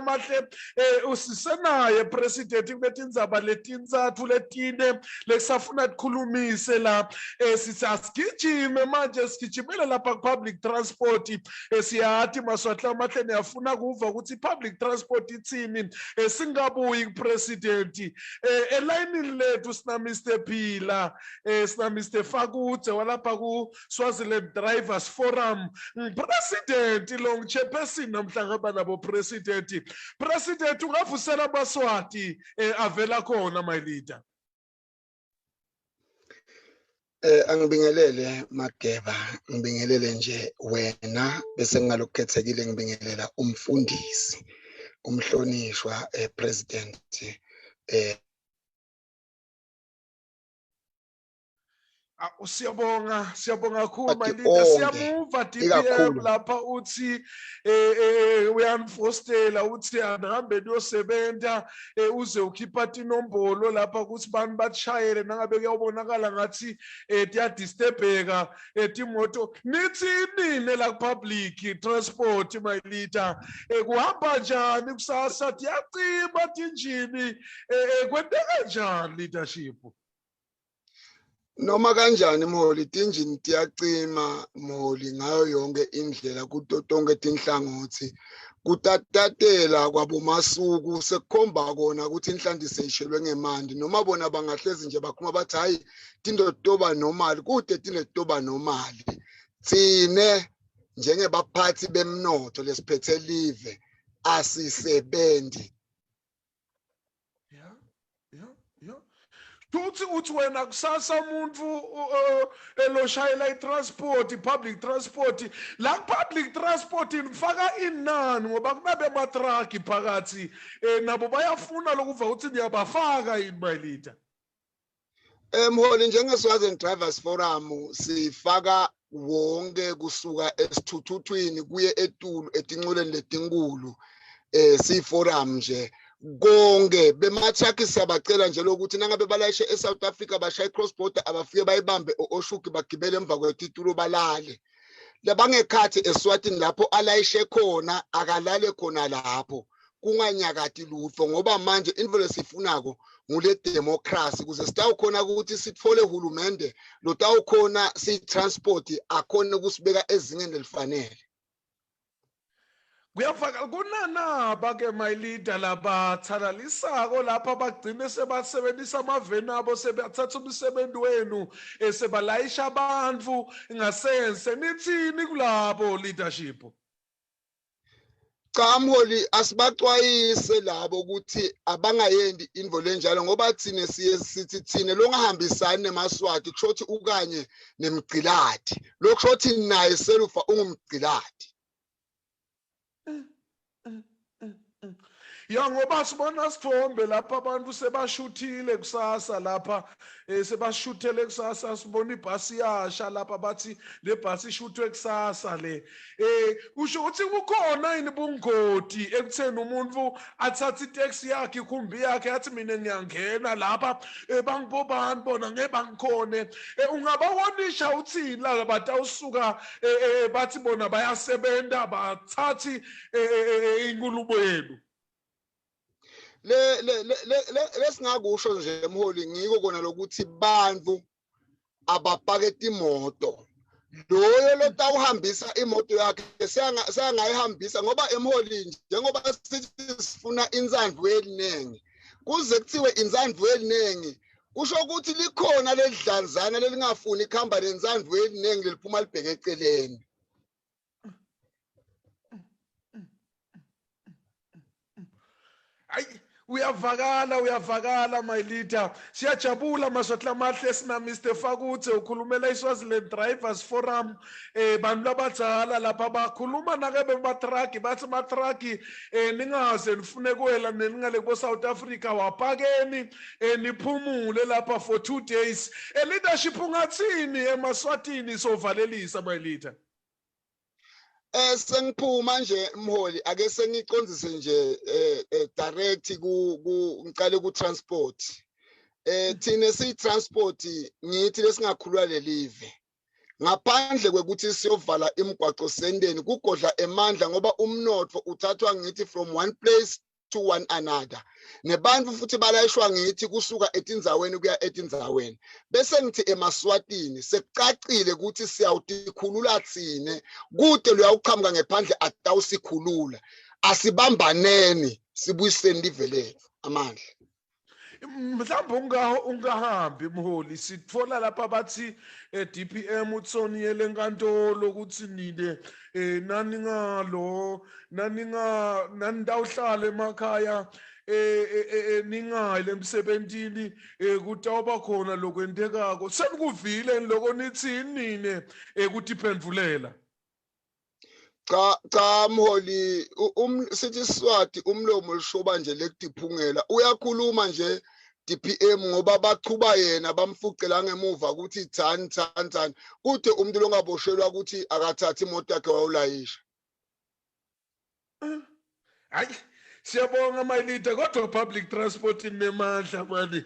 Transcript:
Mahle usisenaye president kuletindzaba letintsatfu letine lekusafuna kukhulumise la sisasigijime manje sigijimele lapha public transport siyathi Maswahla Mahle niyafuna kuva ukuthi public transport itsini singabuyi president elayinini lethu sina Mr Phila sina Mr Fakudze walapha ku Swaziland Drivers Forum president long chairperson namhlanje nabo president ungavusela abaSwati avela khona my leader. Angibingelele Mageba, ngibingelele nje wena bese ngalokukhethekile ngibingelela umfundisi umhlonishwa president siyabonga kakhulu my leader siyamuva DPM lapha uthi uyanifostela uthi angihambe niyosebenza uze ukhipha inombolo lapha ukuthi bani bashayele nangabe kuyabonakala ngathi tiyadisturbeka imoto nithi nini la public transport my leader kuhamba njani kusasa tiyacima tinjini kwenteka njani leadership noma kanjani Moli tinjini tiyacima Moli ngayo yonke indlela kuto tonke tinhlangothi kutatatela kwabomasuku sekukhomba kona ukuthi inhlanzi seyishelwe ngemandi noma bona bangahlezi nje bakhuma bathi hayi tindotoba normali kude tindotoba normali tsine njengebaphathi bemnotho lesiphethe live asisebenzi uthi wena kusasa umuntu eloshayela transport public transport la public transport ngifaka inani ngoba kunabe matraki phakathi nabo bayafuna lokuva ukuthi niyabafaka yini my leader Mholi njengeSwaziland Drivers Forum sifaka wonke kusuka esithuthuthwini kuye etulu etinculeni letinkulu siforum nje konke bematraki siyabacela nje lokuthi nangabe balayishe eSouth Africa bashaye cross border abafike bayibambe oshuki bagibele emva kwetitulo balale labangekhathi eSwatini lapho alayishe khona akalale khona lapho kunganyakati lutho ngoba manje imvelo sifunako ngule democracy kuze sitawukhona ukuthi sithole uhulumende lotawukhona si transport akhona ukusibeka ezingeni elifanele kuyafaka kunanaba ke my leader labathalalisako lapha bagcine sebasebenzisa amaveni abo sebathatha umsebenzi wenu sebalayisha abantu ngasense nithini kulabo leadership cha Mholi asibacwayise labo ukuthi abangayendi involve enjalo ngoba thine siye sithi thine longahambisani nemaswati kushothi ukanye nemgciladi lokushothi naye selufa ungumgciladi ya ngoba sibona sithombe lapha abantu sebashuthile kusasa lapha sebashuthele kusasa sibona ibhasi yasha lapha bathi le bhasi ishuthwe kusasa le usho ukuthi kukhona yini bungoti ekutheni umuntu athatha itaxi yakhe ikhumbi yakhe athi mina ngiyangena lapha bangibobani bona ngebangikhone ungabawonisha uthini la batawusuka bathi bona bayasebenta bathathi inkulumo yenu lesingakusho nje Mholi ngiko kona lokuthi bantu abapaketa imoto loyo lotawuhambisa imoto yakhe sengayihambisa ngoba eMholi njengoba sithi sifuna inzandvu eliningi kuze kuthiwe inzandvu eliningi kusho ukuthi likhona ledlanzana lelingafuni ikhamba lenzandvu eliningi leliphuma libheke eceleni uyavakala my leader siyajabula Maswahla Mahle sina Mr Fakudze ukhulumela iSwaziland Drivers Forum bantu labadzala lapha bakhuluma nakebe matraki bathi matraki ningaze nifune kwela ningale ku South Africa wapakeni niphumule lapha for 2 days leadership ungathini eMaswatini sovalelisa my leader sengiphuma nje Mholi ake sengicondzise nje direct ngicale ku transport thine si transport ngithi lesingakhulwa lelive ngaphandle kwekuthi siyovala imigwaco sendeni kugodla emandla ngoba umnotfo uthathwa ngithi from one place to one another. Nebantu futhi balayishwa ngithi kusuka etindzaweni kuya etindzaweni. Bese ngithi eMaswatini sekucacile ukuthi siyawutikhulula tsine kude luyawuqhamuka ngephandle atawusikhulula. Asibambaneni sibuyiseni live lethu amandla. Mhlawumbe ungahambi mholi sitfola lapha bathi DPM utsoniyele enkantolo ukuthi nine nani nitawuhlala emakhaya ningayi emsebentini kutawuba khona lokwentekako senikuvile lokho nithi nine kutiphendvulela. Cha mholi sithi Swati umlomo lishoba nje lekutiphungela uyakhuluma nje DPM ngoba bachuba yena bamfucela ngemuva ukuthi thani kude umuntu longaboshelwa ukuthi akathatha imoto yakhe wawulayisha. Hayi siyabonga mayilita kodwa public transport inemandla manje.